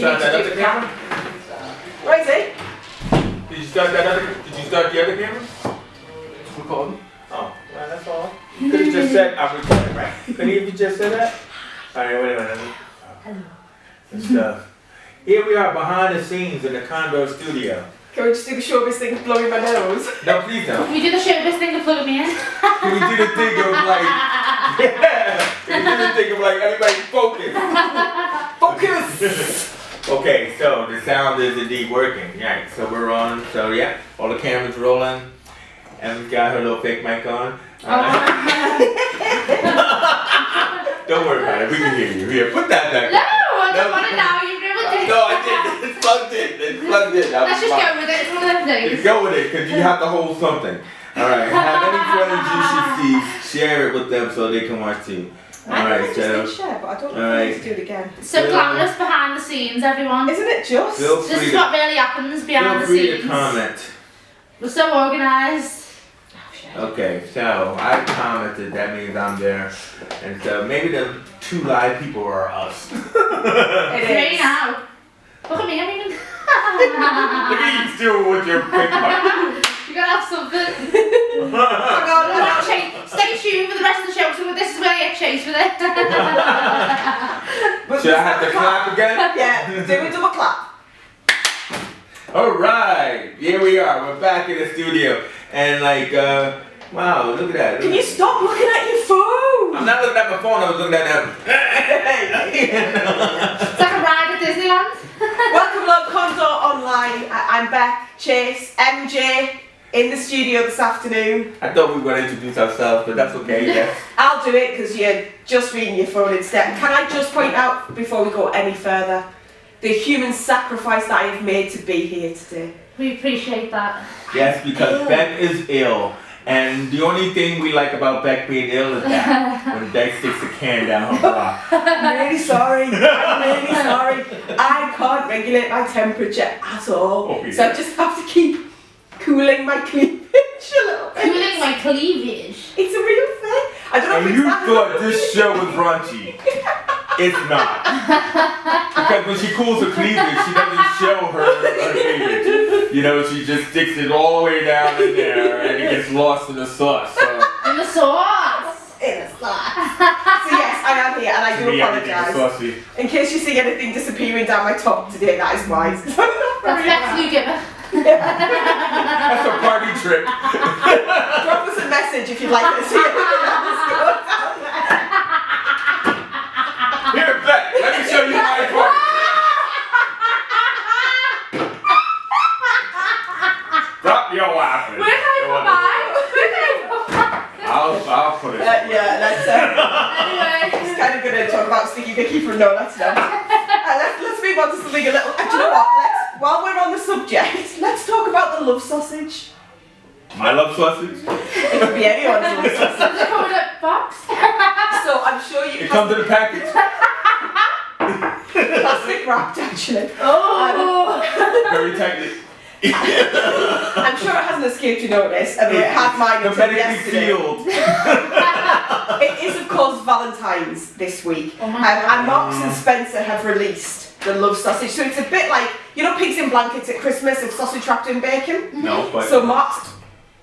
start that other camera? Where is it? Did you start the other camera? Recording. Oh, well, that's all. Could have just said I'm recording, right? Couldn't you just say that? Alright, wait a minute. Hello. And stuff. Here we are behind the scenes in the Condor studio. Can we just do the showbiz thing of blowing my nose? No, please don't. Can you do the showbiz thing of plugging me in? Can we do the thing of like, yeah, can we do the thing of like everybody focus? Focus! Okay, so the sound is indeed working. Right, so we're on. So yeah, all the cameras rolling. Emma's got her little fake mic on. Don't worry about it. We can hear you. Here, put that back. No, I don't want it now. You've ruined it. No, I didn't. It's plugged in. It's plugged in. Let's just go with it. It's one of them things. Go with it, because you have to hold something. All right. Have any friends you should see, share it with them so they can watch too. All I right, just did share, but I don't know if I need to do it again. So glamorous behind the scenes, everyone. Isn't it just? This is what really happens behind the Feel free scenes. to comment. We're so organised. Okay, so I commented, that means I'm there. And so maybe the two live people are us. It It's me is. now. Look at me, I'm even. Look at you still with your fake mic. You gotta have something. Oh God, Stay tuned for the rest of the show, so this is where I get chased with it. Should I have to clap again? Yeah, do a double clap. Alright, here we are. We're back in the studio. And like, wow, look at that. Can you stop looking at your phone? I'm not looking at my phone, I was looking at them. It's like a ride at Disneyland. Welcome along, Condor Online. I'm Beck, Chase, MJ in the studio this afternoon. I thought we were going to introduce ourselves, but that's okay, yes. I'll do it because you're just reading your phone instead. Can I just point out, before we go any further, the human sacrifice that I have made to be here today? We appreciate that. Yes, because Beck is ill. And the only thing we like about Beck being ill is that when Beck sticks a can down her bra. I'm really sorry. I'm really sorry. I can't regulate my temperature at all. Oh, yeah. So I just have to keep cooling my cleavage a little bit. Cooling my cleavage. It's a real thing. I don't know And if you it's that. thought this show was raunchy. It's not. Because when she cools her cleavage, she doesn't show her cleavage. You know, she just sticks it all the way down in there and it gets lost in the sauce. So. In the sauce. In a slot. So yes, I am here and I do To me, everything is apologise. saucy. In case you see anything disappearing down my top today, that is why. I'm not That's very next you give it. That's a party trick. Drop us a message if you'd like to see anything else go down there. Here, Beck, let me show you my party. Stop your laughing. Where can I put mine? Where can I put mine? I'll put it. Yeah, let's Anyway. it's kind of going to talk about Sticky Vicky from No, let's not. Let's move on to something a little. Do you know what? While we're on the subject, let's talk about the love sausage. My love sausage. It could be anyone's love sausage. Does it come in a box? So I'm sure you It comes in a package. plastic wrapped actually. Oh. Very tightly. I'm sure it hasn't escaped your notice. I mean, it had mine until Hermetically yesterday. sealed. It is, of course, Valentine's this week. Oh my God. And Marks and Spencer have released the love sausage. So it's a bit like, you know, pigs in blankets at Christmas and sausage wrapped in bacon? No, but. So Marks.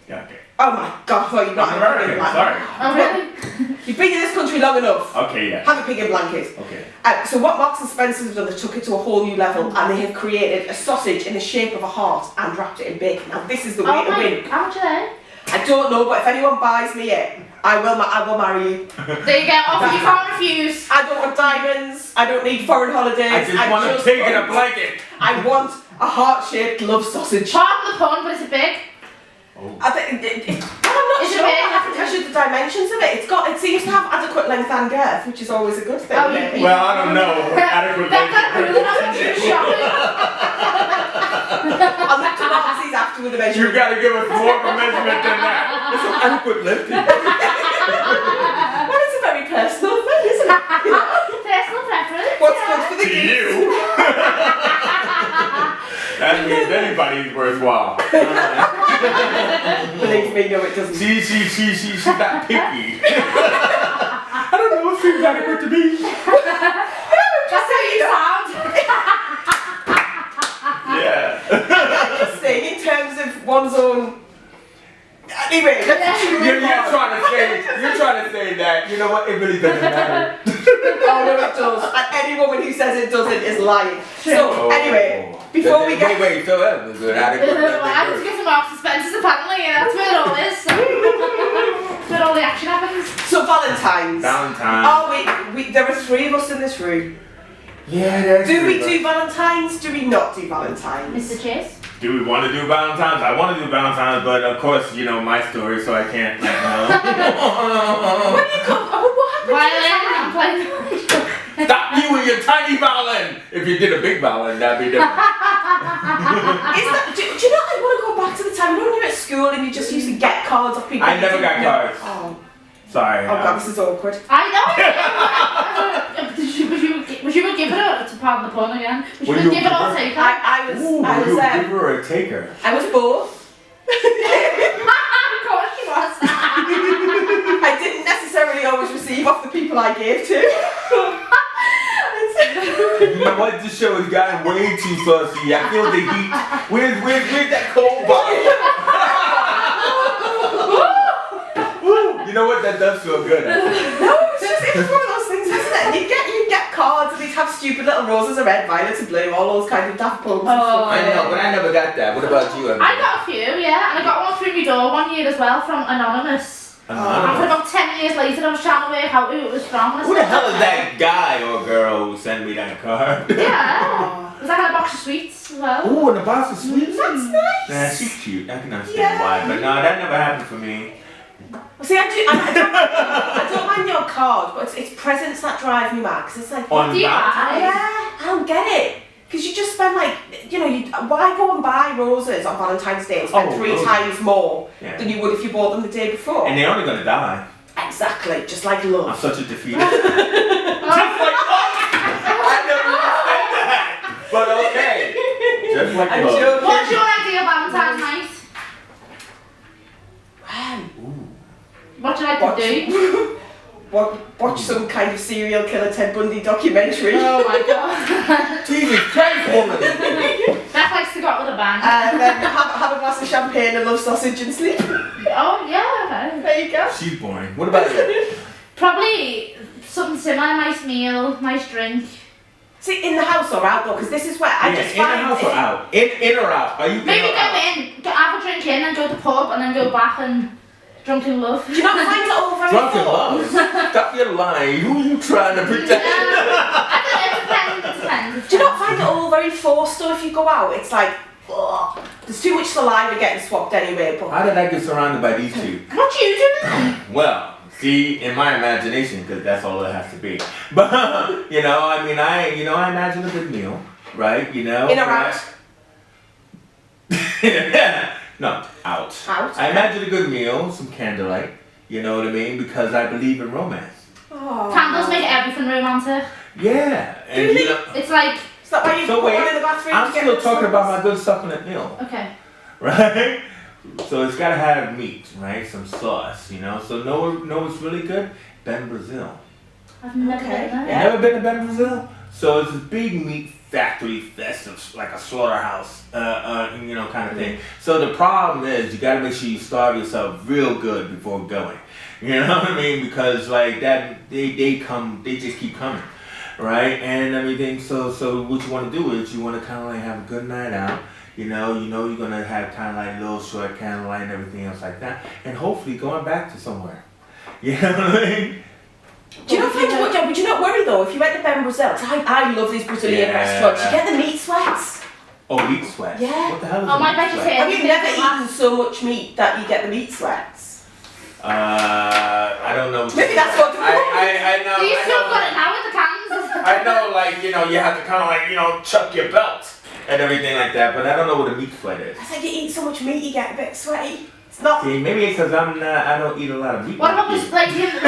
Yeah, okay. Oh my God, I thought you'd not I'm have a pig in American, blanket. sorry. Oh, really? You've been in this country long enough. Okay, yeah. Have a pig in blankets. Okay. So what Marks and Spencer have done, they took it to a whole new level and they have created a sausage in the shape of a heart and wrapped it in bacon. Now this is the way Oh to my, win. how much are they? I don't know, but if anyone buys me it, I will marry you. There you go, offer you can't refuse. I don't want diamonds. I don't need foreign holidays. I just want a pig in a blanket. I want a heart-shaped love sausage. Pardon the pun, but it's a big. Oh. I'm not Is it sure. big? I haven't measured the dimensions of it. It seems to have adequate length and girth, which is always a good thing. Oh, maybe. you- Well, I don't know. Adequate Becca, who length. did I do shopping? I'll look to Marcy's after with the You measurement. gotta give us more of a measurement than that. It's an adequate lifting. Well, it's a very personal thing, isn't it? Personal preference. What's good for the To geese? you. That means anybody's worthwhile. Believe me, no, it doesn't. She's not picky. I don't know if she's adequate to me. That's how you sound. one's own. Anyway, let's You're trying to say that, you know what, it really doesn't matter. Oh no, it does. And any woman who says it doesn't is lying. So, anyway, before we get... Wait, so that was good. I had to get some Marks and Spencer's apparently, and that's where it all is. That's where all the action happens. So, Valentine's. Valentine's. Oh, there are 3 of us in this room. Yeah, that's Do we do Valentine's? Do we not do Valentine's? Mr. Chase? Do we want to do Valentine's? I want to do Valentine's, but of course, you know my story, so I can't, like, no. When you come... Oh, what happened Violin, I'm playing. Stop you with your tiny violin! If you did a big violin, that'd be different. Do you know, I want to go back to the time when you were at school and you just used to get cards off people. I never got cards. Oh, Sorry. God, this is awkward. I know. Was you a giver, to pardon the pun again? Was you a giver or taker? I was Ooh, were you a giver or a taker? I was both. Of course she was. I didn't necessarily always receive off the people I gave to. You know what? This show has gotten way too saucy. I feel the heat. Where's that cold bottle? You know what? That does feel good. No, it's one of those things, isn't it? You get cards and they'd have stupid little roses of red, violets and blue, all those kind of daft puns. Oh, I know, but I never got that. What about you, Emily? I got a few, yeah, and I got one through my door one year as well from Anonymous. And for about 10 years later, I was trying to work out who it was from. Who the hell is that guy or girl who sent me that card? Yeah, it was like in a box of sweets as well. Ooh, and a box of sweets? That's nice. Nah, she's cute. I can understand why. But no, that never happened for me. See, I don't mind your card, but it's presents that drive me mad. Cause it's like, On Do you Valentine's? yeah, I don't get it. Because you just spend like, you know, why go and buy roses on Valentine's Day and spend 3 roses. times more Yeah. than you would if you bought them the day before? And they're only gonna die. Exactly, just like I'm love. such a defeater. Just like love! I never even said that! But okay. Just like I'm love. joking. What's your idea of Valentine's night? What do you like to do? Watch some kind of serial killer Ted Bundy documentary. Oh my god. Jesus Christ, woman! That likes to go out with a bang. And then have a glass of champagne and love sausage and sleep. Oh yeah. There you go. She's boring. What about you? Probably something similar, nice meal, nice drink. See, in the house or outdoor? Because this is where I just in the find house or out? In or out? Are you Maybe in or go out? in, have a drink in and go to the pub and then go back and drunken love. Do you not find it all very Drunken forced? love. Stop your lying. Who are you trying to pretend? I don't know, it depends. Do you not find it all very forced though if you go out? It's like, ugh, there's too much saliva getting swapped anyway. But How did I get surrounded by these two? What you doing? Well, see, in my imagination, because that's all it has to be. But you know, I mean, I imagine a good meal, right? You know, in or out? No, out. Out. I imagine a good meal, some candlelight. You know what I mean? Because I believe in romance. Oh. Candles make everything romantic. Yeah, and Really? you know. It's like, Is that why you So put wait, one in the bathroom? I'm to get still the talking about my smells? good succulent meal, okay. right? So it's gotta have meat, right? Some sauce, you know. So know it's really good. Ben Brazil. I've never Okay, been there. yeah. You never been to Ben Brazil? So it's a big meat factory fest, like a slaughterhouse, you know, kind of thing. So the problem is you gotta make sure you starve yourself real good before going. You know what I mean? Because like that, they just keep coming, right? And everything. So what you want to do is you want to kind of like have a good night out. You know you're gonna have kind of like a little short candlelight and everything else like that, and hopefully going back to somewhere. You know what I mean? Do you not find it good? Would you not worry though if you went to Ben Brazil? 'Cause I love these Brazilian Yeah. restaurants. You get the meat sweats. Oh, meat sweat. Yeah. What the hell is Oh, a my meat sweat? vegetarian. Have you never eaten so much meat that you get the meat sweats? I don't know. Maybe that's what. I know. Do you I still know. got it now with the cans? I know, like, you know, you have to kind of like, you know, chuck your belt and everything like that, but I don't know what a meat sweat is. It's like you eat so much meat, you get a bit sweaty. It's not. See, maybe it's because I don't eat a lot of meat. What about this lady in the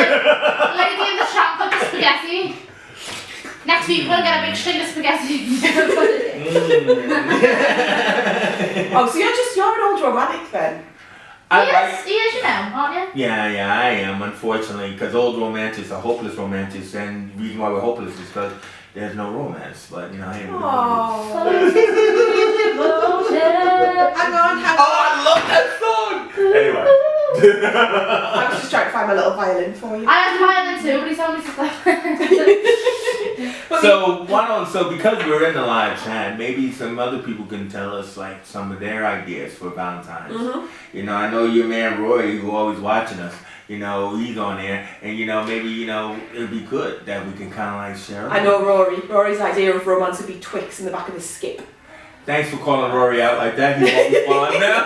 shop with the spaghetti? Next week we're gonna get a big string of spaghetti. Oh, so you're an old romantic then? Yes, you know, aren't you? Yeah, I am, unfortunately, because old romantics are hopeless romantics, and the reason why we're hopeless is because there's no romance, but, you know, hey, we're Oh. gonna do Hang on. Oh, I love I was just trying to find my little violin for you. I had violin too, but he told me to stop. So because we're in the live chat, maybe some other people can tell us like some of their ideas for Valentine's. Mm-hmm. You know, I know your man Roy, who always watching us. You know, he's on there, and you know, maybe you know it'd be good that we can kind of like share. I know Rory. Rory's idea of romance would be Twix in the back of his skip. Thanks for calling Rory out like that. He won't respond now.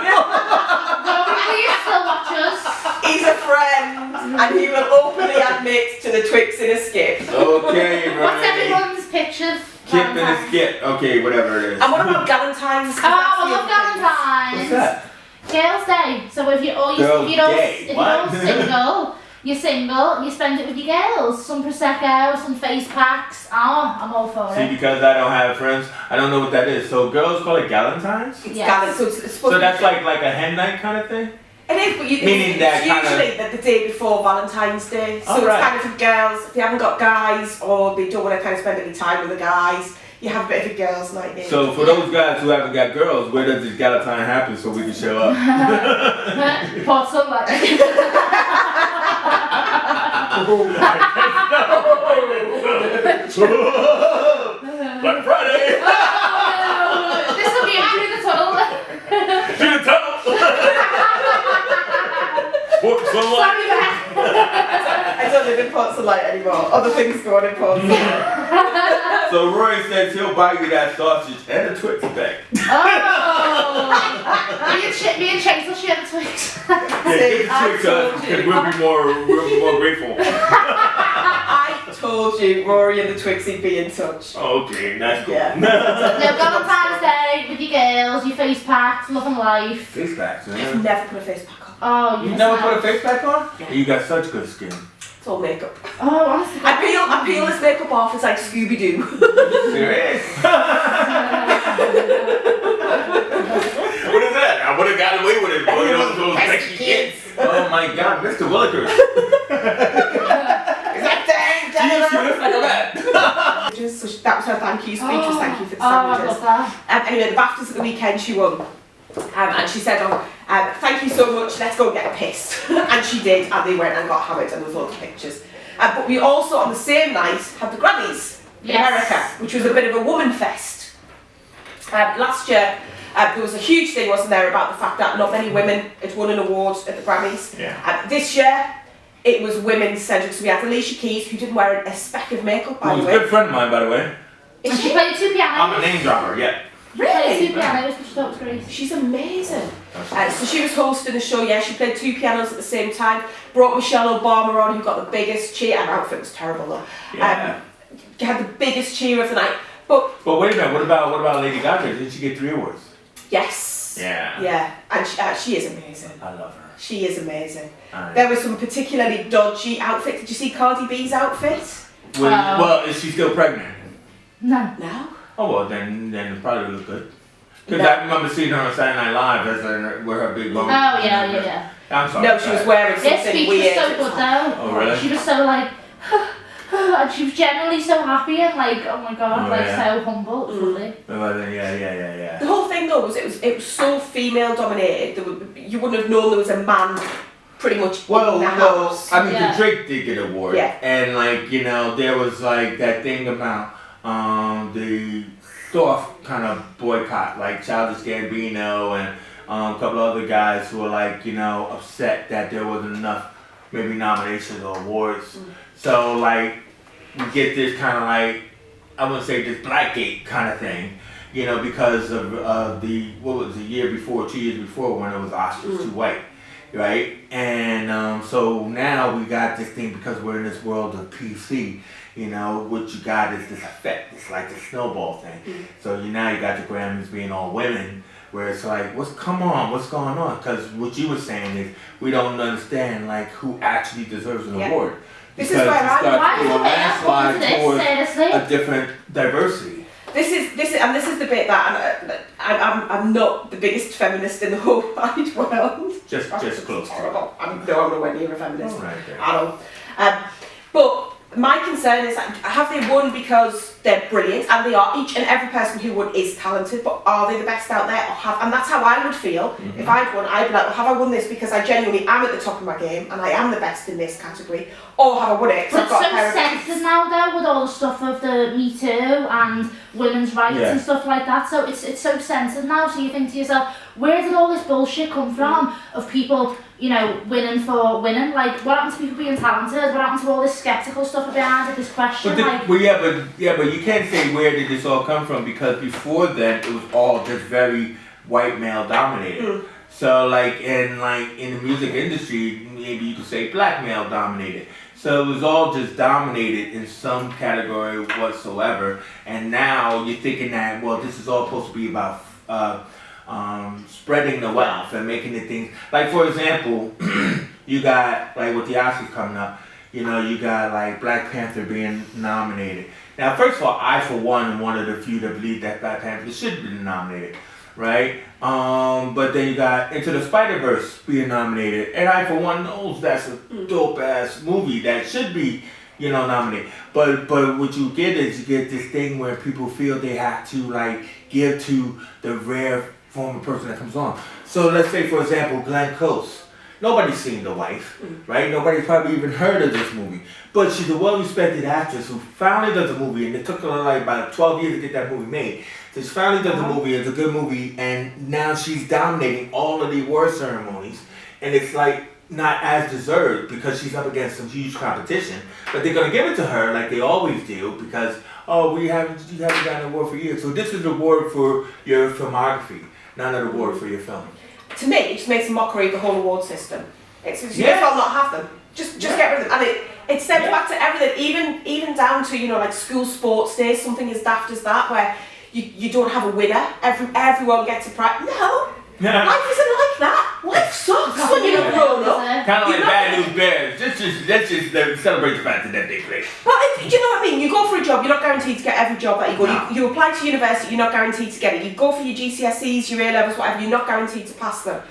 Please still watch us. He's a friend, and he will openly admit to the Twix in a skip. Okay, Rory. What's everyone's picture? Skip and a skip. Okay, whatever it is. And what about Galentine's? Oh, I love Valentine's. What's that? Girls' Day. So if you're all Girls' if you're all Day. What? single, you spend it with your girls. Some prosecco, some face packs. Oh, I'm all for See, it. because I don't have friends, I don't know what that is. So girls call it Galentine's? It's Yes. Galent, so it's supposed So to that's be, like a hen night kind of thing? it is, but Meaning it's that kind of- usually the day before Valentine's Day. So Alright. it's kind of for girls, if they haven't got guys or they don't want to kind of spend any time with the guys, you have a bit of a girls' night in. So for those guys who haven't got girls, where does this Galentine happen so we can show up? Port Sunlight. Black Friday! This will be through the tunnel. Through the tunnel! Port Sunlight! Sorry, Beth. I don't live in Port Sunlight anymore. Other things go on in Port Sunlight. So Roy says he'll buy you that sausage and a Twix bag. Oh. Me and Chase will share the Twix. Yeah, get the I Twix told because you. we'll be more grateful. I told you, Rory and the Twixie be in touch. Okay, that's cool. Yeah. No, Valentine's Day with your girls, your face packs, love and life. Face packs, I've man. never put a face pack on. Oh, You yes, never I- put a face pack on? Yeah. You got such good skin. It's all makeup. Oh, honestly. I peel this makeup off, it's like Scooby-Doo. Serious? What is that? I would have got away with it. Boy, those sexy kids. Oh my God, Mr. Willikers. Is that dang, She looks like a rat. So that was her thank you speech, was thank you for the Oh, I love sandwiches. that. Anyway, the BAFTAs at the weekend she won. And she said, thank you so much, let's go and get pissed. And she did, and they went and got hammered, and there was lots of pictures. But we also, on the same night, had the Grammys in Yes. America, which was a bit of a woman fest. Last year, there was a huge thing, wasn't there, about the fact that not many women had won an award at the Grammys. Yeah. This year, it was women-centric, so we had Alicia Keys, who didn't wear a speck of makeup, by Who's the a way. good friend of mine, by the way. Is And she she? played two pianos. I'm a name dropper, yeah. She played two Really? pianos, which I thought was great. She's amazing. So she was hosting the show, yeah, she played two pianos at the same time, brought Michelle Obama on, who got the biggest cheer, her outfit was terrible though. Yeah. Had the biggest cheer of the night. But But wait a minute, what about Lady Gaga? Didn't she get 3 awards? yes. Yeah. Yeah, and she is amazing. I love her. She is amazing. Alright. There was some particularly dodgy outfits. Did you see Cardi B's outfit? Well, is she still pregnant? No. No. Oh well, then it probably look good. Because No. I remember seeing her on Saturday Night Live as with her big long. Oh, yeah. I'm sorry. No, she was wearing Her something speech weird. was so good though. Oh, really? She was so like, and she was generally so happy and like, oh my god, Oh, like yeah. so humble. It was lovely. Yeah. The whole thing though was it was so female dominated. You wouldn't have known there was a man pretty much Well, in the house. I mean, Yeah. the Drake did get an award. Yeah. And like, you know, there was like that thing about the soft kind of boycott, like Childish Gambino and a couple of other guys who were like, you know, upset that there wasn't enough maybe nominations or awards. So like, we get this kind of like, I wouldn't say this Blackgate kind of thing, you know, because of the, what was the year before, 2 years before when it was Oscars Too White. Right? And so now we got this thing because we're in this world of PC, you know, what you got is this effect. It's like the snowball thing. So now you got the Grammys being all women, where it's like, what's going on? Because what you were saying is we don't understand like who actually deserves an Yeah. award. This is Because where it I'm- starts Why to is do a the mayor coming to landslide this? towards Seriously? a different diversity. This is the bit that I'm not the biggest feminist in the whole wide world. Just close to it. Horrible. I'm nowhere near a feminist All right, then. at all. But my concern is, have they won because they're brilliant, and they are. Each and every person who won is talented, but are they the best out there? And that's how I would feel if I'd won. I'd be like, well, have I won this because I genuinely am at the top of my game and I am the best in this category, or have I won it because But I've it's got a pair so of sensitive now though with all the stuff of the Me Too and women's rights and stuff like that. So it's so sensitive now. So you think to yourself, where did all this bullshit come from of people, you know, winning for winning? Like, what happened to people being talented? What happened to all this skeptical stuff behind it? This question, But you can't say where did this all come from, because before then it was all just very white male dominated. So like in the music industry, maybe you could say black male dominated. So it was all just dominated in some category whatsoever. And now you're thinking that, well, this is all supposed to be about spreading the wealth and making the things. Like, for example, you got, like, with the Oscars coming up, you know, you got, like, Black Panther being nominated. Now, first of all, I, for one, am one of the few that believe that Black Panther should have been nominated, right? But then you got Into the Spider-Verse being nominated, and I, for one, knows that's a dope-ass movie that should be, you know, nominated. But what you get is you get this thing where people feel they have to, like, give to the rare former person that comes on. So let's say, for example, Glenn Close. Nobody's seen The Wife, right? Nobody's probably even heard of this movie. But she's a well-respected actress who finally does a movie, and it took her like about 12 years to get that movie made. So she finally does a movie, it's a good movie, and now she's dominating all of the award ceremonies. And it's like not as deserved because she's up against some huge competition. But they're gonna give it to her like they always do because, oh, you haven't gotten an award for years. So this is an award for your filmography, not an award for your film. To me, it just makes a mockery of the whole award system. It's you may as well not have them. Just get rid of them. And it stems back to everything, even down to, you know, like school sports days, something as daft as that, where you don't have a winner. Everyone gets a prize. No. Life isn't like that. Life sucks when you're grown up. Kind of like Bad News Bears. Let's just celebrate the fact that they play. Well, do you know what I mean? You go for a job, you're not guaranteed to get every job that you go. No. You apply to university, you're not guaranteed to get it. You go for your GCSEs, your A-levels, whatever, you're not guaranteed to pass them.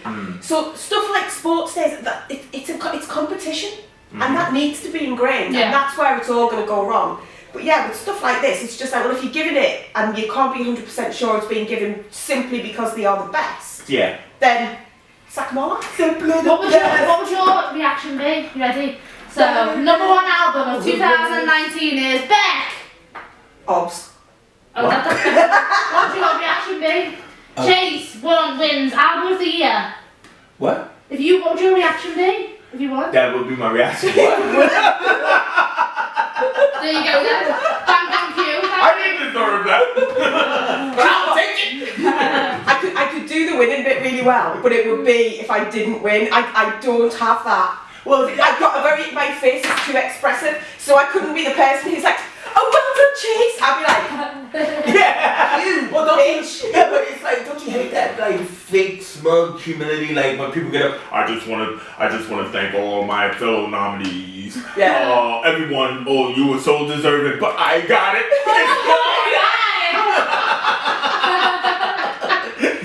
So stuff like sports days, it's competition. And that needs to be ingrained. And that's where it's all going to go wrong. But yeah, with stuff like this, it's just like, well, if you're giving it and you can't be 100% sure it's being given simply because they are the best, then sack them all off. What would your reaction be? You ready? So, #1 album of 2019 is Beck! Obs. Oh, what would your reaction be? Chase wins album of the year. What? What would your reaction be if you won? That would be my reaction. There you go then. Thank you. I didn't deserve that. But I'll take it. I could do the winning bit really well, but it would be if I didn't win. I don't have that. Well, I've got my face is too expressive, so I couldn't be the person who's like, oh, well done, Chase. I'd be like, yeah. Well, bitch. Yeah, but it's like, don't you hate that like fake smug humility? Like when people get up, I just want to thank all my fellow nominees. Yeah. Everyone. Oh, you were so deserving, but I got it.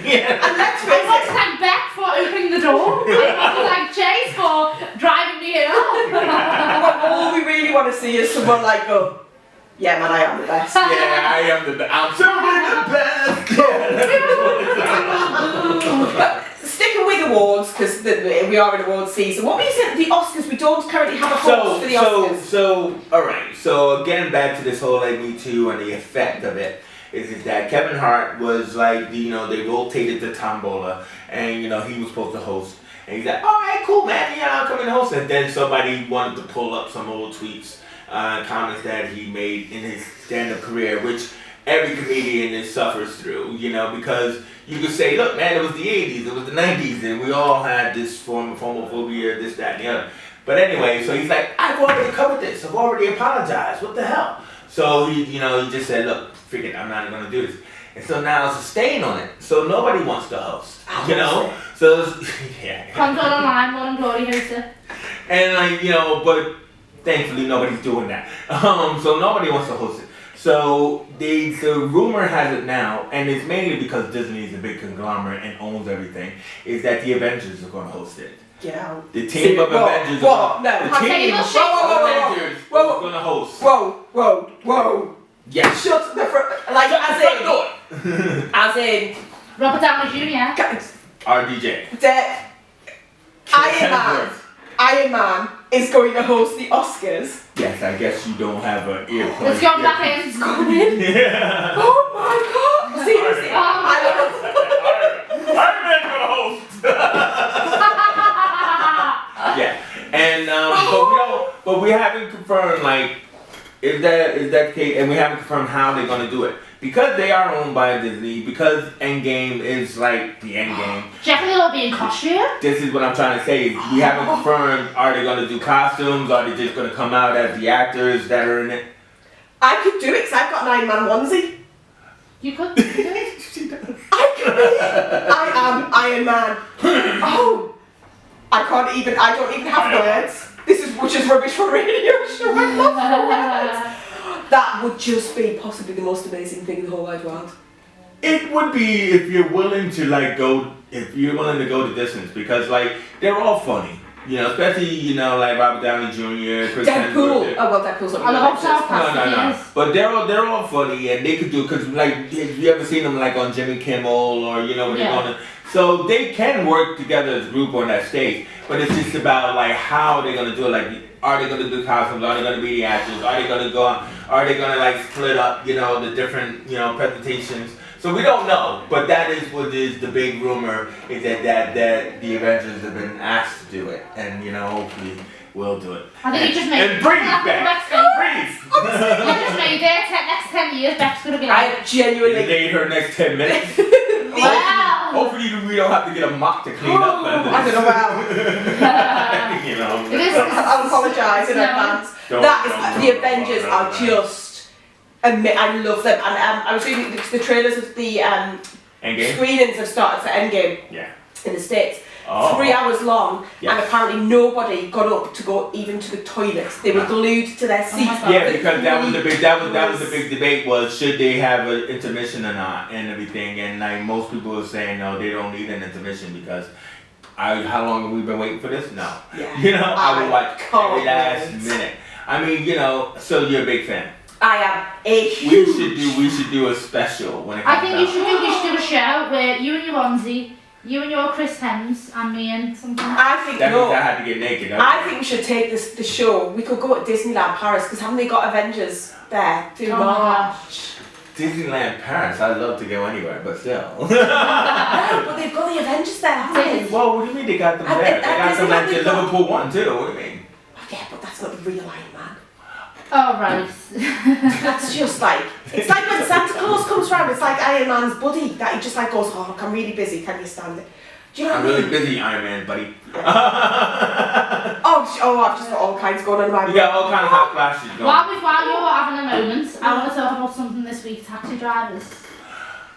Yeah. And let's face I want it. to thank Beck for opening the door. I want to thank Chase for driving me here. All we really want to see is someone like go, yeah, man, I am the best. Yeah, I am the best. I'm certainly the best. But sticking with awards, because we are in awards season, what were you saying? The Oscars, we don't currently have a host for the Oscars. So, alright, so again, back to this whole like Me Too and the effect of it, is that Kevin Hart was like, you know, they rotated the tombola, and you know, he was supposed to host, and he's like, alright, cool, man, yeah, I'll come and host, and then somebody wanted to pull up some old tweets, comments that he made in his stand-up career, which every comedian suffers through, you know, because you could say, look, man, it was the 80s, it was the 90s, and we all had this form of homophobia, this, that, and the other. But anyway, so he's like, I've already covered this, I've already apologized, what the hell? So he just said, look, forget it, I'm not going to do this. And so now it's a stain on it, so nobody wants to host, you know? So, yeah. Come on online, Morning Glory host it. And like, you know, but thankfully nobody's doing that. So nobody wants to host it. So the rumor has it now, and it's mainly because Disney is a big conglomerate and owns everything, is that the Avengers are going to host it. Yeah. The team of Avengers. Whoa, no. The team of Avengers is going to host. Whoa. Yeah. Shut the front, like as in, Robert Downey Jr. RDJ. Iron Man is going to host the Oscars. Yes, I guess you don't have an earplug. Let's go back in. It's going in. Yeah. Oh my God! Seriously, I Iron Man's gonna host. Yeah, and but we haven't confirmed like is that the case, and we haven't confirmed how they're gonna do it because they are owned by Disney. Because Endgame is like the Endgame. Definitely will be in costume. This is what I'm trying to say. We haven't confirmed. Are they gonna do costumes? Are they just gonna come out as the actors that are in it? I could do it because I've got an Iron Man onesie. You could do it. I am Iron Man. Oh, I don't even have words. This is just rubbish for a radio show. I love the words. That would just be possibly the most amazing thing in the whole wide world. It would be if you're willing to go the distance because like they're all funny. You know, especially, like Robert Downey Jr., Chris Deadpool. Hemsworth. Oh, well, Deadpool's not I love South Park. No. But they're all funny and they could do, because, like, have you ever seen them, like, on Jimmy Kimmel or, when they're going to... So they can work together as a group on that stage, but it's just about, like, how they're going to do it. Like, are they going to do costumes? Are they going to be the actors? Are they going to go on? Are they going to, like, split up, the different, presentations? So we don't know, but that is what is the big rumor, is that the Avengers have been asked to do it, and hopefully we'll do it. I think you just made and Breathe back. Breathe. You just made it. Next 10 years, Beck's gonna be like. I genuinely. You made her next 10 minutes. Wow. Hopefully we don't have to get a mop to clean up. I don't know how. It is. I'll apologise in advance. The Avengers are just. I love them, and I was reading the trailers of the screenings have started for Endgame in the States. 3 hours long, and apparently nobody got up to go even to the toilets. They were glued to their seats. Yeah, because that was the big debate was should they have an intermission or not and everything, and like most people were saying no, they don't need an intermission because how long have we been waiting for this? No. Yeah. I would watch every last minute. I mean, so you're a big fan. I am a huge. We should do a special when it comes I think we should do a show where you and your onesie, you and your Chris Hems, and me and something. I think that means I had to get naked. I think we should take the show. We could go to Disneyland Paris because haven't they got Avengers there through March? Disneyland Paris. I'd love to go anywhere, but still. But they've got the Avengers there, haven't they? Well, what do you mean they got them there? They got them at the Liverpool one too. What do you mean? Yeah, but that's not the real Iron Man. Oh, right. That's just like, it's like when Santa Claus comes round, it's like Iron Man's buddy that he just like goes, oh, look, I'm really busy, can you stand it? Do you know what I mean? I'm really busy, Iron Man, buddy. Oh, I've just got all kinds going on in my You got all kinds of hot flashes going. While you're having a moment, I want to talk about something this week, taxi drivers.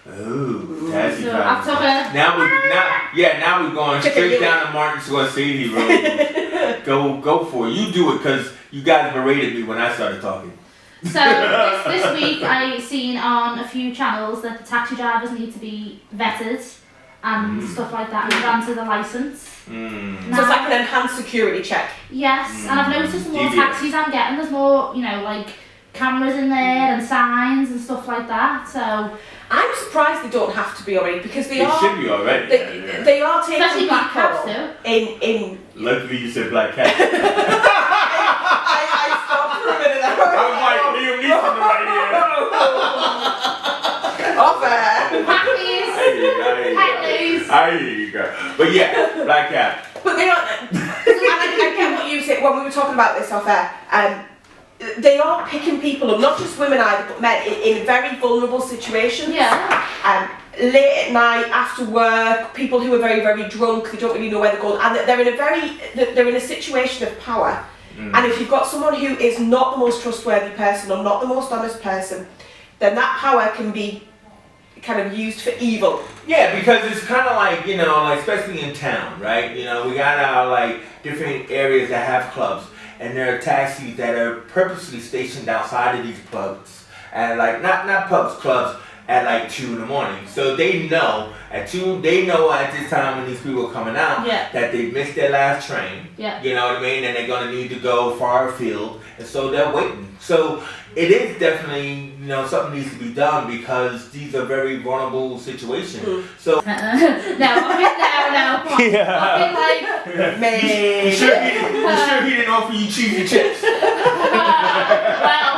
Ooh, taxi So drivers. I took a... Now we're going straight down to Martin Scorsese road. Go for it. You do it, because you guys berated me when I started talking. So this week I seen on a few channels that the taxi drivers need to be vetted and stuff like that and granted a license. So it's like an enhanced security check. Yes, and I've noticed the more taxis I'm getting, there's more, like cameras in there and signs and stuff like that. So I'm surprised they don't have to be already because they are. should be already. They are taking especially black cats people too. in. Luckily you said black cat. I stopped for a minute. I was like, Liam Neeson right here. Off air. I hear you, girl. But yeah, black cat. But they are. And I get what you said when we were talking about this off air. They are picking people up, not just women either, but men in very vulnerable situations. Yeah. Late at night, after work, people who are very, very drunk, they don't really know where they're going, and they're in a situation of power. And if you've got someone who is not the most trustworthy person or not the most honest person, then that power can be kind of used for evil. Yeah, because it's kind of like, like especially in town, right? We got our like different areas that have clubs, and there are taxis that are purposely stationed outside of these clubs, and like not pubs, clubs, at like 2 in the morning. So they know at 2, they know at this time when these people are coming out Yeah. that they missed their last train. Yeah. You know what I mean? And they're gonna need to go far afield, and so they're waiting. So it is definitely, you know, something needs to be done because these are very vulnerable situations. So No, I've been now. yeah. I've been like, You sure he didn't offer you cheesy chips? well,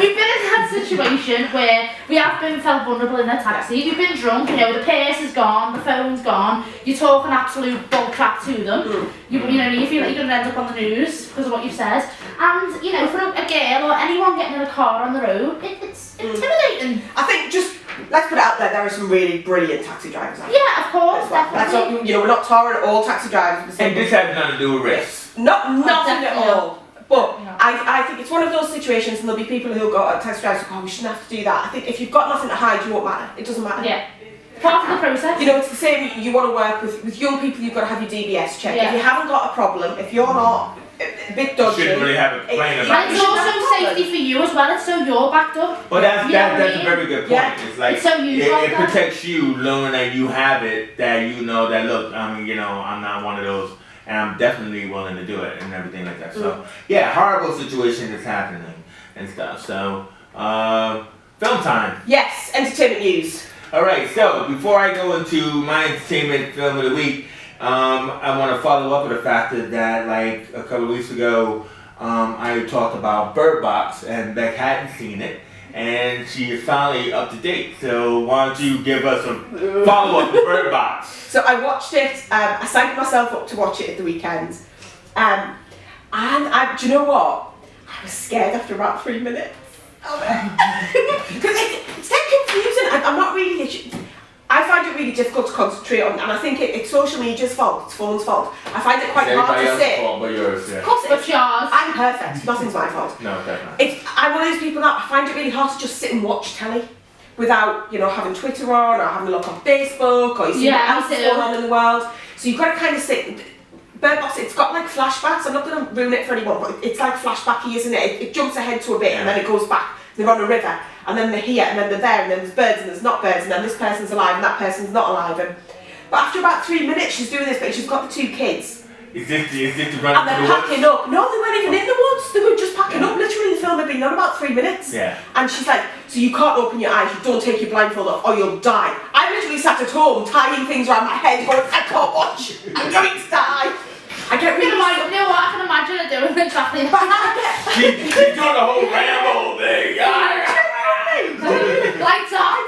we've been in that situation where we have been felt vulnerable in the taxi. We've been drunk, you know, the purse is gone, the phone's gone, you're talking absolute bull crap to them. You know, you feel like you're going to end up on the news because of what you've said. And, you know, for a girl or anyone getting in a car on the road, it's intimidating. I think just, let's put it out there, there are some really brilliant taxi drivers out there. Yeah, of course, as well. That's definitely. not, you know, we're not tarring all taxi drivers. And this has nothing to do with race. Nothing at Definitely all. But Yeah. I think it's one of those situations, and there'll be people who'll go, taxi drivers, oh, we shouldn't have to do that. I think if you've got nothing to hide, you won't matter. It doesn't matter. Yeah. Part of the process. You know, it's the same, you want to work with young people, you've got to have your DBS checked. Yeah. If you haven't got a problem, if you're not a bit dodgy, Shouldn't really have a complaint it- about And it. it's also safety for you as well, it's so you're backed up. Well, that's You know what I that's a mean? very good point. Yeah. It's like It's so you got it that. protects you, knowing that you have it. That you know that look, you know, I'm not one of those, and I'm definitely willing to do it and everything like that. So yeah, horrible situation that's happening and stuff. So film time. Yes, entertainment news. All right. So before I go into my entertainment film of the week, I want to follow up with the fact that like a couple of weeks ago, I talked about Bird Box, and Beck hadn't seen it, and she is finally up to date. So why don't you give us a follow up to Bird Box? So I watched it, I signed myself up to watch it at the weekend. And do you know what? I was scared after about 3 minutes. Because it's that confusing. I'm not really. I find it really difficult to concentrate on, and I think it's social media's fault, it's phone's fault. I find it quite hard to sit. fault but yours, yeah. Of course it But is. yours. I'm perfect. Nothing's my fault. No, definitely. I'm one of those people that I find it really hard to just sit and watch telly without, you know, having Twitter on or having a look on Facebook or you see Yeah, what else me is too. going on in the world. So you've got to kind of sit. Bird Box, it's got like flashbacks. I'm not going to ruin it for anyone, but it's like flashbacky, isn't it? It jumps ahead to a bit and then it goes back. They're on a river, and then they're here, and then they're there, and then there's birds, and there's not birds, and then this person's alive, and that person's not alive. But after about 3 minutes, she's doing this, but she's got the 2 kids. Is this the And run they're to the packing woods? up. No, they weren't even in the woods. They were just packing up. Literally, the film had been on about 3 minutes. Yeah. And she's like, so you can't open your eyes, you don't take your blindfold off, or you'll die. I literally sat at home, tying things around my head, going, I can't watch. I'm going to die. I get really You know what? I can imagine her doing exactly But that. She's doing the whole Rambo thing. Lights on.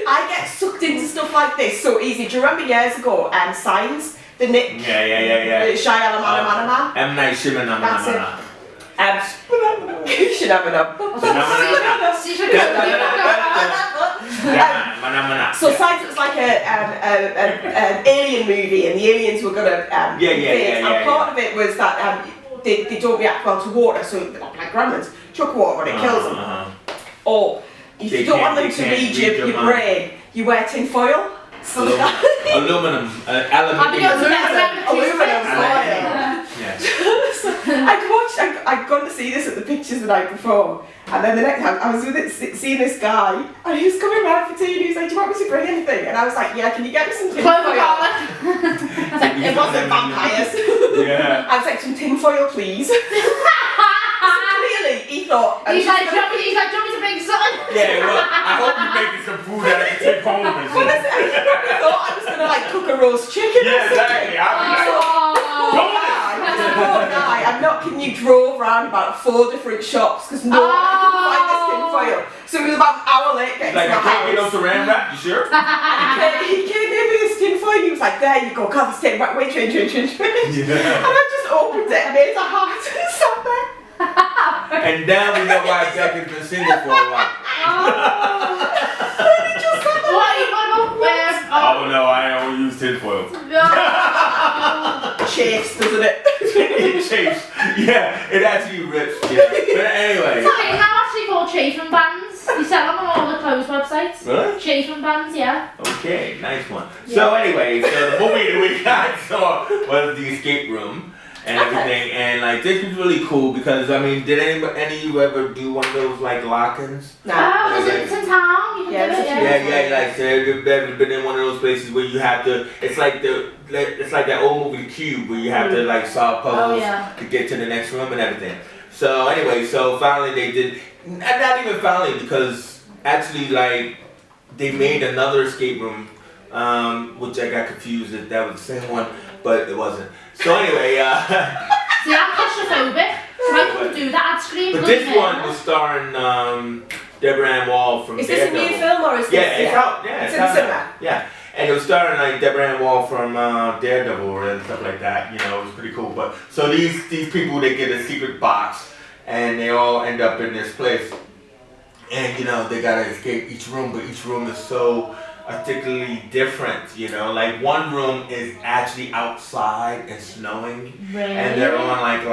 I get sucked into stuff like this so easy. Do you remember years ago, Signs? The Nick Yeah. Shyamalan. M. Night Shyamalan. That's it. Shyamalan. So Signs was like an alien movie, and the aliens were gonna invade. And part of it was that they don't react well to water, so like gremlins, chuck water and it kills them. Or if They you don't want can't- them to they can't read read your your mind. brain, you wear tin foil. So that Aluminum. Have you got some aluminum foil. Yeah. I'd gone to see this at the pictures the night before, and then the next time I was with it, seeing this guy, and he was coming round for tea, and he was like, "Do you want me to bring anything?" And I was like, "Yeah, can you get me some tin Clove foil?" garlic. I was like, "It wasn't vampires." Yeah. I was like, "Some tin foil, please." So clearly, he thought. He's like, do you want me to bring something? Yeah, well, I hope you're making some food that I can take home and Well, shit. listen, he probably thought I was gonna like cook a roast chicken. or Yeah, something. exactly. I'll be like, Poor guy, I'm not kidding you, drove round about 4 different shops because no one could find this tin foil. So it was about an hour late getting like, to I my can't get no house. saran wrap, you sure? He came in with this tin foil, he was like, there you go, God, this tin, right, wait. And I just opened it and made a heart and sat there. And now we know why Jack has been single for a while. And he just sat there. What are you about? Where? Oh no, I don't use tinfoil. Chafes, doesn't it? It chafes. Yeah, it actually rips. Yeah. But anyway. Sorry, it's now actually called chafing bands. You sell them on all the clothes websites. Really? Chafing bands, yeah. Okay, nice one. So anyway, so the movie that we got saw was The Escape Room. and everything. And like this was really cool because I mean, did any of you ever do one of those like lock-ins? No. Oh, is it in town? You can do it, Yeah, like so you've ever been in one of those places where you have to. It's like that old movie The Cube where you have to like solve puzzles to get to the next room and everything. So anyway, so finally they did. Not even finally because actually like they made another escape room, which I got confused if that was the same one, but it wasn't. So anyway, See, I'm claustrophobic, so I couldn't do that. I'd scream. but this one was starring Deborah Ann Wall from Is this a Daredevil. new film or is this? Yeah, it's out. Yeah, It's in out. the cinema. Yeah, and it was starring like Deborah Ann Wall from Daredevil and stuff like that. You know, it was pretty cool. But so these people, they get a secret box, and they all end up in this place, and you know they gotta escape each room, but each room is so particularly different. You know, like one room is actually outside and snowing, and they're on like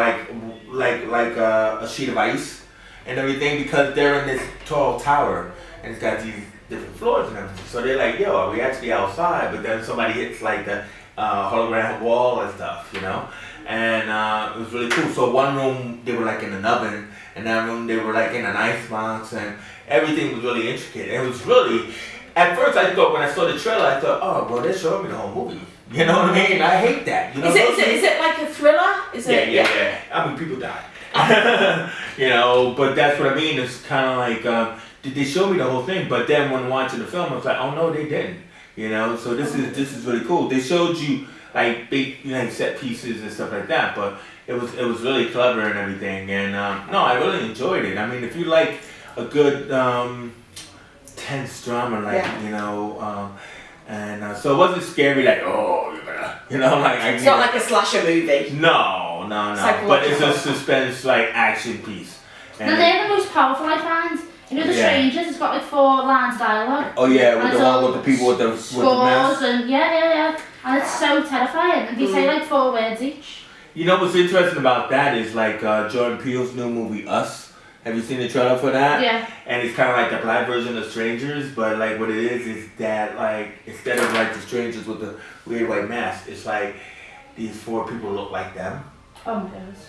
a sheet of ice and everything because they're in this tall tower and it's got these different floors and everything. So they're like, yo, are we actually outside? But then somebody hits like the hologram wall and stuff, you know? And it was really cool. So one room they were like in an oven, and that room they were like in an ice box, and everything was really intricate. And it was really, at first I thought when I saw the trailer, I thought, oh, well, they're showing me the whole movie. You know what I mean? I hate that. You know Is it like a thriller? Is it? Yeah. I mean, people die. You know, but that's what I mean. It's kind of like, did they show me the whole thing? But then when watching the film, I was like, oh no, they didn't. You know, so this is really cool. They showed you like big, set pieces and stuff like that, but it was really clever and everything. And no, I really enjoyed it. I mean, if you like a good tense drama, like and so it wasn't scary, like oh, you're gonna, like It's not like a slasher movie. No. But it's a suspense like action piece. And they're the most powerful I find. You know, The Strangers, it's got like 4 lines dialogue. Oh yeah, with the one with the people with the scores and yeah. And it's so terrifying. And they say like 4 words each. You know what's interesting about that is like Jordan Peele's new movie Us. Have you seen the trailer for that? Yeah. And it's kind of like the black version of Strangers, but like what it is that like instead of like the strangers with the weird white mask, it's like these 4 people look like them. Oh my goodness.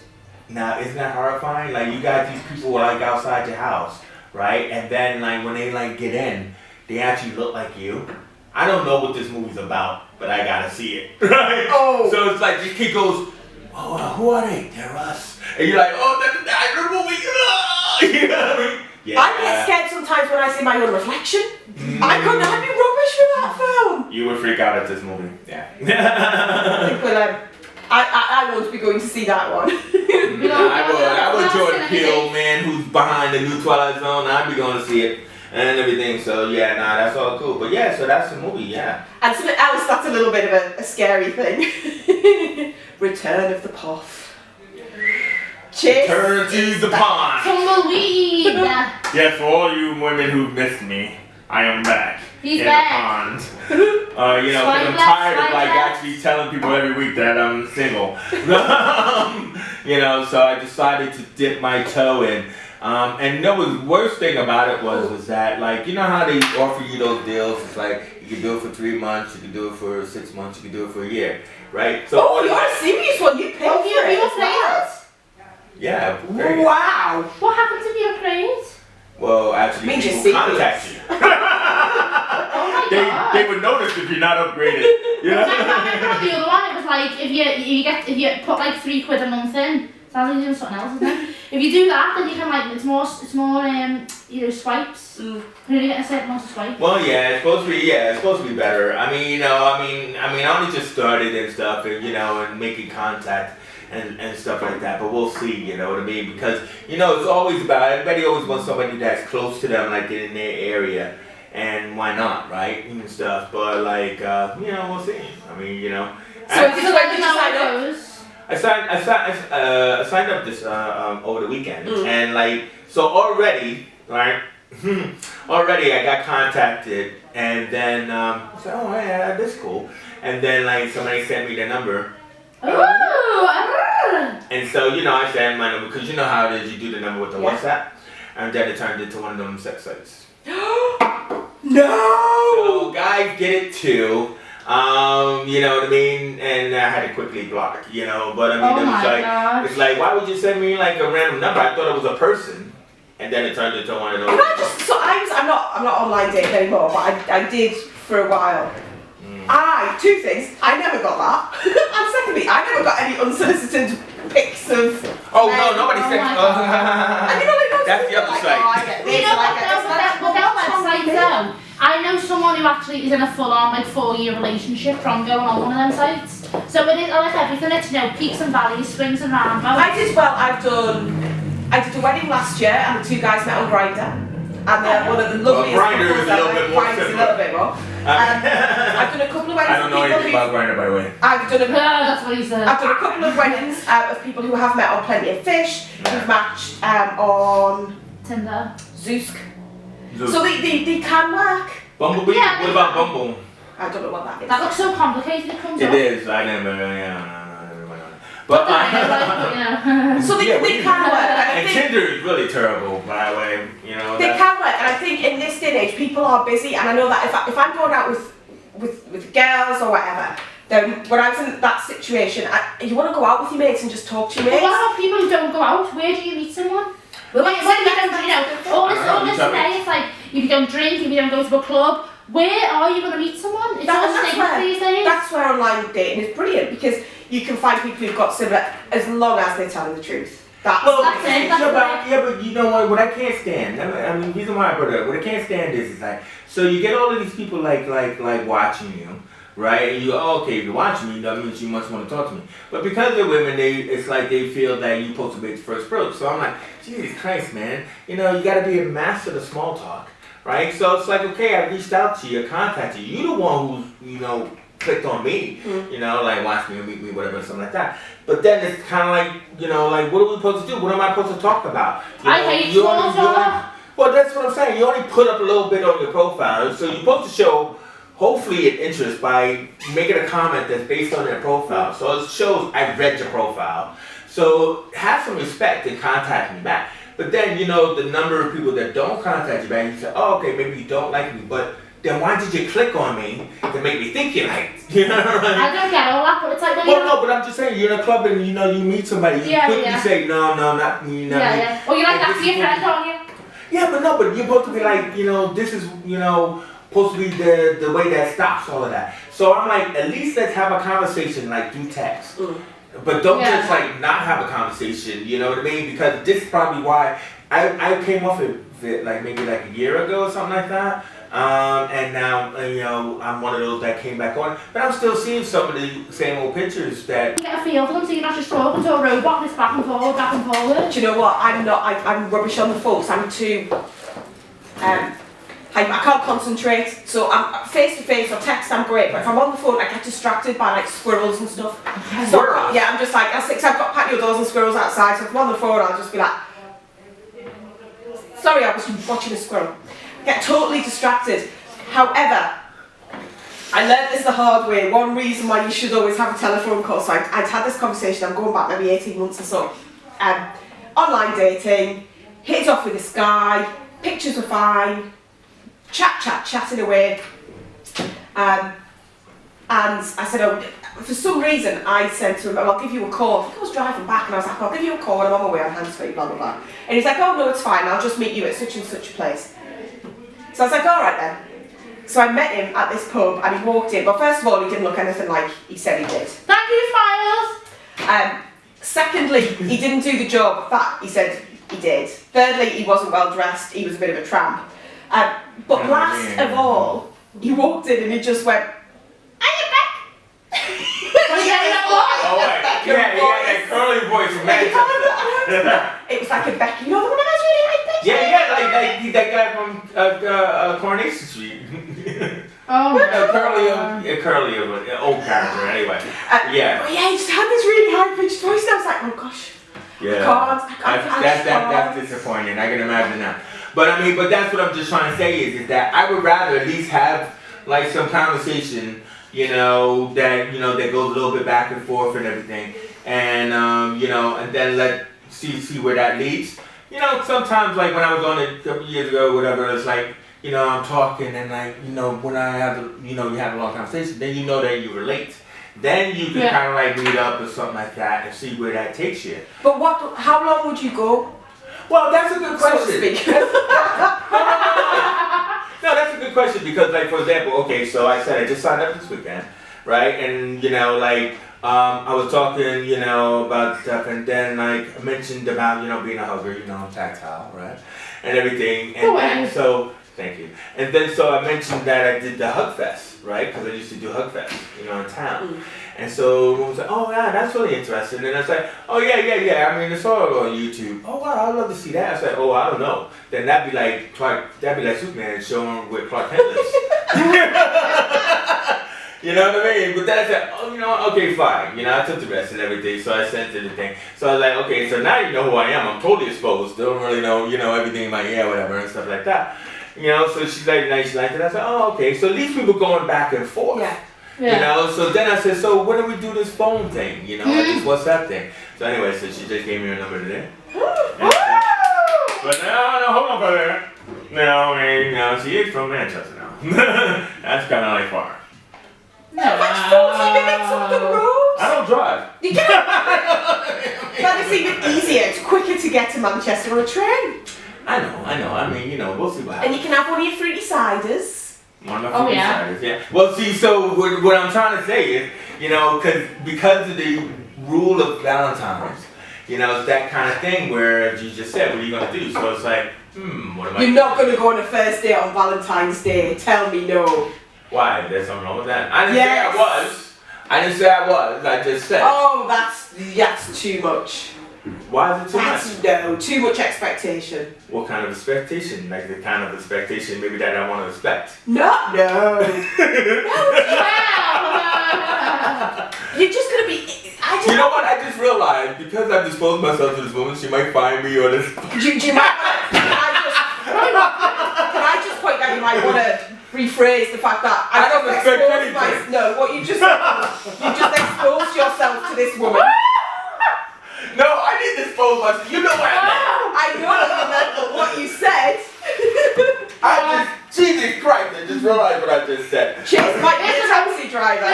Now, isn't that horrifying? Like, you got these people like outside your house, right? And then, like, when they like get in, they actually look like you. I don't know what this movie's about, but I gotta see it, right? Oh. So it's like this kid goes, "Oh, who are they? They're us." And you're like, "Oh, that's the movie." You know what I mean? Yeah. I get scared sometimes when I see my own reflection. I couldn't have any rubbish with that film. You would freak out at this movie, yeah. I think I won't be going to see that one. I would Jordan Peele, man, who's behind the new Twilight Zone. I'd be going to see it and everything. So yeah, that's all cool. But yeah, so that's the movie, yeah. And something else that's a little bit of a scary thing. Return of the Puff. Chase. Return to the pond. Tumbleweed. Yes, for all you women who've missed me, I am back. He's in back. the pond. Because I'm tired of like actually telling people every week that I'm single. So I decided to dip my toe in. And the worst thing about it was that like how they offer you those deals. It's like you can do it for 3 months, you can do it for 6 months, you can do it for a year, right? So you're a serious one. You paid for it. You played it? Yeah. Wow. What happens if you upgrade? Well, actually, Means people you're contact you. Oh my God. They would notice if you're not upgraded. You know? The other one, it was like if you put like £3 a month in. Sounds like you're doing something else, isn't it? If you do that, then you can like it's more swipes. You're only getting a certain amount of swipes. Well, yeah, it's supposed to be better. I mean, I only just started and stuff, and and making contact. And stuff like that, but we'll see, you know what I mean? Because, it's always about, everybody always wants somebody that's close to them, like in their area, and why not, right? And stuff, but like, we'll see. I mean, So when did you sign up? I signed up this over the weekend, and like, so already, right? Already I got contacted, and then I said, oh yeah, that's cool, and then like somebody sent me their number. And so, I sent my number, because you know how it is, you do the number with the WhatsApp, and then it turned into one of them sex sites. No! So guys get it too. You know what I mean? And I had to quickly block, you know. But I mean, God. it's like, why would you send me like a random number? I thought it was a person, and then it turned into one of those. I'm not online dating anymore, but I did for a while. Two things. I never got that, and secondly, I never got any unsolicited pics of. Oh no, nobody sent. And you know, like, that's the other like, side. Oh, I get this, You know I what, get though, this, with that website though, I know someone who actually is in a full-on like 4-year relationship from going on one of them sites. So it is like everything, it's, you know, peaks and valleys, swings and roundabouts. I did a wedding last year, and the two guys met on Grindr. And they're one of the loveliest Grindr couples is a little ever. bit more Grindr's a similar. little bit more. I've done a couple of weddings. I don't know anything about Grindr, by the way. I've done That's what he said. a couple of weddings of people who have met on Plenty of Fish, who've matched on Tinder. Zoosk. So they can work. Bumblebee? Yeah, What about Bumble? I don't know what that is. That looks so complicated, it comes It up. is. I never. But So they can work, and I and think Tinder is really terrible, by the way. You know. they can work, and I think in this day and age, people are busy, and I know that if I'm going out with girls or whatever, then when I was in that situation, you want to go out with your mates and just talk to your But mates. what about people who don't go out? Where do you meet someone? Well, Well, you don't, you know, all this today, it's like, if you don't drink, if you don't go to a club, where are you going to meet someone? It's all stigma these days. That's where online dating is brilliant, because you can find people who've got similar, as long as they're telling the truth. That's it. But you know what I can't stand. I mean, the reason why I brought it up, what I can't stand is like, so you get all of these people like watching you, right? And you go, okay, if you're watching me, that means you must want to talk to me. But because they're women, it's like they feel that you're supposed to make the first approach. So I'm like, Jesus Christ, man, you know, you got to be a master of small talk, right? So it's like, okay, I reached out to you, I contacted you. You're the one who, you know, clicked on me, you know, like watch me or meet me, whatever, something like that. But then it's kind of like, you know, like what are we supposed to do? What am I supposed to talk about? You know, I hate small talk. Well, that's what I'm saying. You only put up a little bit on your profile, so you're supposed to show, hopefully, an interest by making a comment that's based on their profile. So it shows I read your profile. So have some respect and contact me back. But then, you know, the number of people that don't contact you back, you say, oh, okay, maybe you don't like me, but then why did you click on me to make me think you liked? You know what I mean? I don't get all that, but it's like when well, no, but I'm just saying, you're in a club and, you know, you meet somebody, you quickly say, no, not me, not me. Yeah. Or you're like, that's your friend, aren't you? Yeah, but no, but you're supposed to be like, you know, this is, you know, supposed to be the way that stops all of that. So I'm like, at least let's have a conversation, like, through text. But don't just, like, not have a conversation, you know what I mean? Because this is probably why I came off it, like, maybe like a year ago or something like that. And now, you know, I'm one of those that came back on. But I'm still seeing some of the same old pictures that... You get a feel for them, so you're not just talking to a robot that's back and forward, back and forward. Do you know what? I'm rubbish on the phone, so I'm too... I can't concentrate, so I'm face to face or text, I'm great, but if I'm on the phone, I get distracted by like squirrels and stuff. So, yeah, I'm just like, I've got patio doors and squirrels outside, so if I'm on the phone, I'll just be like, sorry, I was watching a squirrel. I get totally distracted. However, I learned this the hard way. One reason why you should always have a telephone call, so I'd had this conversation, I'm going back maybe 18 months or so. Online dating, hit it off with this guy, pictures were fine, chatting away. And I said, oh, for some reason, I said to him, I'll give you a call. I think I was driving back and I was like, I'll give you a call, I'm on my way, I'm hands-free, blah, blah, blah. And he's like, oh, no, it's fine, I'll just meet you at such and such a place. So I was like, all right then. So I met him at this pub and he walked in. Well, first of all, he didn't look anything like he said he did. Thank you, Smiles! Secondly, he didn't do the job that he said he did. Thirdly, he wasn't well dressed, he was a bit of a tramp. But last of all, he walked in and he just went, are you back? Oh, right. Yeah, that curly voice from It was like a Becky, you know the one I was really like Becky? Yeah, like that guy from Coronation Street. Oh, Curly, old character anyway. Yeah. But yeah, he just had this really high-pitched voice and I was like, oh gosh. Yeah. I can't. That's disappointing, I can imagine that. But I mean, that's what I'm just trying to say is that I would rather at least have like some conversation, you know, that goes a little bit back and forth and everything, and you know, and then see where that leads. You know, sometimes like when I was on it a couple years ago, whatever, it's like, you know, I'm talking and like, you know, when I have, you know, you have a long conversation, then you know that you relate. Then you can kind of like meet up or something like that and see where that takes you. But how long would you go? Well, that's a good So to question. speak. No, that's a good question because, like, for example, okay, so I said I just signed up this weekend, right? And, you know, like, I was talking, you know, about stuff and then, like, I mentioned about, you know, being a hugger, you know, I'm tactile, right? And everything. And then, so, thank you. And then, so I mentioned that I did the Hug Fest, right? Because I used to do Hug Fest, you know, in town. And so one was like, oh yeah, that's really interesting. And I was like, oh yeah. I mean, it's all on YouTube. Oh wow, I'd love to see that. I was like, oh, I don't know. Then that'd be like Superman showing where Clark Kent lives. You know what I mean? But then I said, oh, you know what? Okay, fine. You know, I took the rest and everything, so I sent it the thing. So I was like, okay, so now you know who I am. I'm totally exposed. Don't really know, you know, everything in my ear, whatever, and stuff like that. You know, so she's like, nice, like it. I said, oh, okay. So at least we were going back and forth. Yeah. You know, so then I said, so when do we do this phone thing? You know, like this WhatsApp thing. So anyway, so she just gave me her number today. But no, hold on, brother. No, I mean, no, she is from Manchester now. That's kind of like far. That's 40 minutes up the road. I don't drive. You can't. That is even easier. It's quicker to get to Manchester on a train. I know. I mean, you know, we'll see what happens. And you can have one of your fruity ciders. One of my fruity ciders, yeah. Well, see, so what I'm trying to say is, you know, because of the rule of Valentine's, you know, it's that kind of thing where you just said, what are you going to do? So it's like, what am I You're not going to go on a first date on Valentine's Day. Tell me no. Why? There's something wrong with that. I didn't say I was. I just said. Oh, that's too much. Why is it too much? No, too much expectation. What kind of expectation? Like the kind of expectation maybe that I want to expect. No. You're just going to be... You know what? I just realized, because I've disposed myself to this woman, she might find me or this... Can I just point out, you might want to rephrase the fact that I don't expect anything. No, what you just exposed yourself to this woman. No, I didn't dispose myself. You know what I meant. I know what you meant, but what you said. Jesus Christ, I just realized what I just said. Chase might be a taxi driver.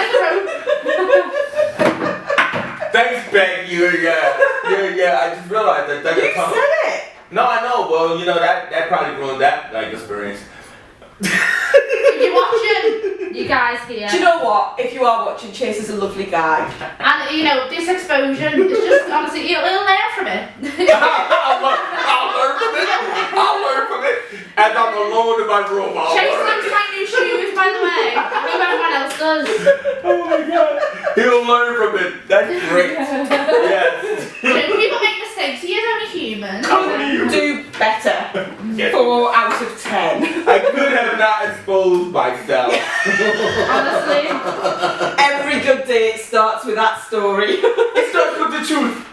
Thanks, Ben. Yeah, I just realized that. You said it. No, I know. Well, you know, that probably ruined that, like, experience. You're watching, you guys here. Do you know what? If you are watching, Chase is a lovely guy. And, you know, this explosion is just, honestly, he'll learn from it. I'll learn from it. I'll learn from it. As I'm alone in my room, I'll Chase learn. likes my new shoes, by the way. I know everyone else does. Oh my God. He'll learn from it. That's great. Yes. People make mistakes. He is only human. Could do better. 4 out of 10. I could have not exposed myself. Honestly. Every good date starts with that story. It starts with the truth.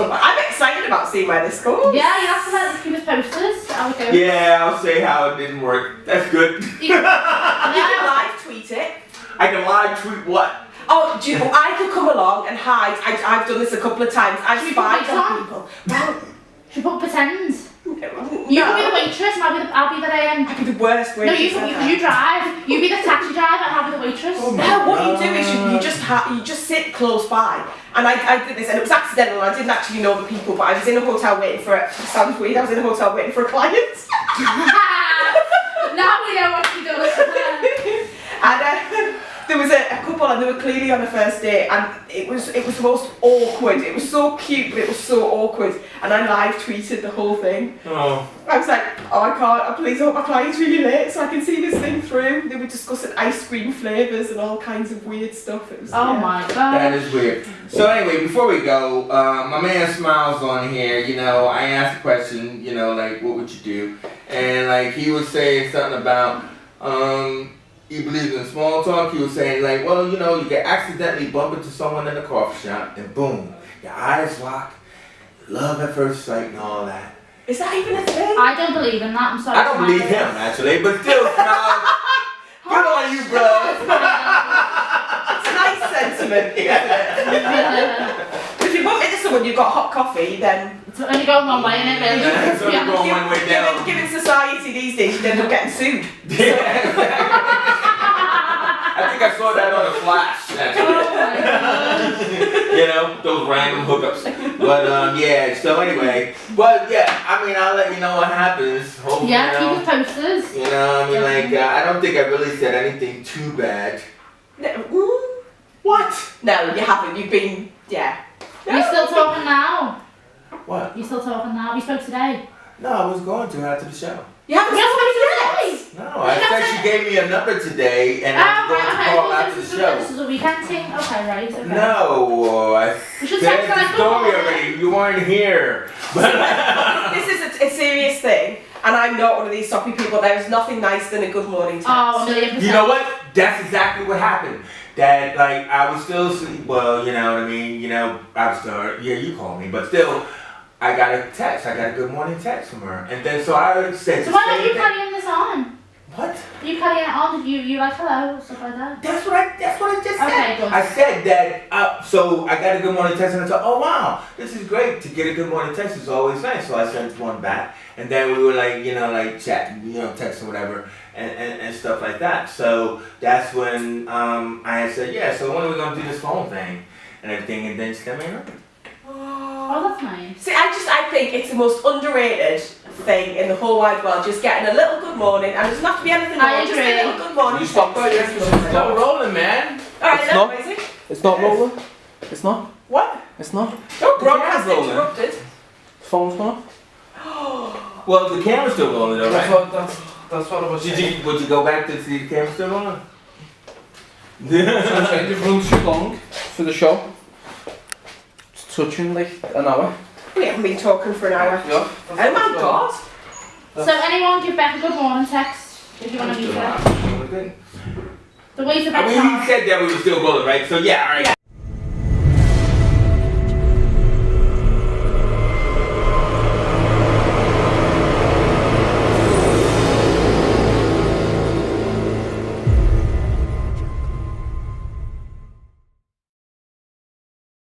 I'm excited about seeing where this goes. Yeah, you have to let us keep us posted. How it goes. Yeah, I'll say how it didn't work. That's good. You can live tweet it. I can live tweet what? Oh, do you know, I could come along and hide. I've done this a couple of times. I've Should we spied put on makeup? people. Well, Should we put pretend? You no. can be the waitress and I'll be the I'd be the worst No, waitress you drive. You be the taxi driver and I'll be the waitress. No, what you do is you just sit close by. And I did this, and it was accidental. I didn't actually know the people, but I was in a hotel waiting for it. Sounds weird. I was in a hotel waiting for a client. Now we know what she does. And there was a couple, and they were clearly on a first date, and it was the most awkward. It was so cute, but it was so awkward. And I live tweeted the whole thing. Oh. I was like, oh, I can't. Please, I hope my client's really late so I can see this thing through. They were discussing ice cream flavours and all kinds of weird stuff. It was, My God. That is weird. So anyway, before we go, my man Smiles on here, you know, I asked a question, you know, like, what would you do? And like, he was saying something about, he believes in small talk. He was saying like, well, you know, you can accidentally bump into someone in a coffee shop and boom, your eyes lock, love at first sight and all that. Is that even a thing? I don't believe in that. I'm sorry. I don't believe him actually, but still, Smiles, good on you, bro. It's a nice sentiment, isn't it? If you bump into someone, you've got hot coffee, then It's only going one way, innit, really? It's only going one way down. Given society these days, you'd end up getting sued. I think I saw that on the Flash. You know, those random hookups. But yeah. So anyway, but yeah, I mean, I'll let you know what happens. Hopefully, Yeah, you know, keep us posted. you know, I mean, like, I don't think I really said anything too bad. What? No, you haven't. You've been, yeah. Are you still talking now? What? You still talking now? We spoke today. No, I was going to after the show. You haven't Yes, spoken we yet. today. No, I said she gave me a number today, and I was going to call after the show. This is a weekend thing? Okay, right, okay. No, I We should said text her the like, story "Oh, already. You weren't here. This is a serious thing, and I'm not one of these soppy people. There's nothing nice than a good morning text. Oh, 1,000,000%. You know what? That's exactly what happened. That, like, I was still asleep. Well, you know what I mean? You know, I was still, yeah, you called me, but still, I got a text. I got a good morning text from her. And then, so I said, So why are you carrying this on? What? Are you carrying it on? You like hello, stuff like that? That's what I just said. Okay, good. I said that, so I got a good morning text and I thought, oh wow, this is great. To get a good morning text is always nice. So I sent one back. And then we were like, you know, like chatting, you know, texting, whatever, and stuff like that. So that's when I had said, yeah, so when are we going to do this phone thing and everything? And then she said, man, Oh, that's nice. See, I think it's the most underrated thing in the whole wide world. Just getting a little good morning, and it doesn't have to be anything more. I Just a agree. little good morning. You stop text. that, it's not rolling, man. Alright, It's then, not. Isaac. It's not rolling. It's not. What? It's not. Don't The broadcast camera's rolling. interrupted. Phone's gone. Well, the camera's still rolling though, right? That's what I was Would saying. you go back to see the camera still rolling? I'm saying you've run too long for the show. It's touching like an hour. We haven't been talking for an hour. Yeah. Oh my god. So anyone give Beck a good morning text if you want to meet her. The way's a I bit mean, he said that we were still rolling, right? So yeah, all right.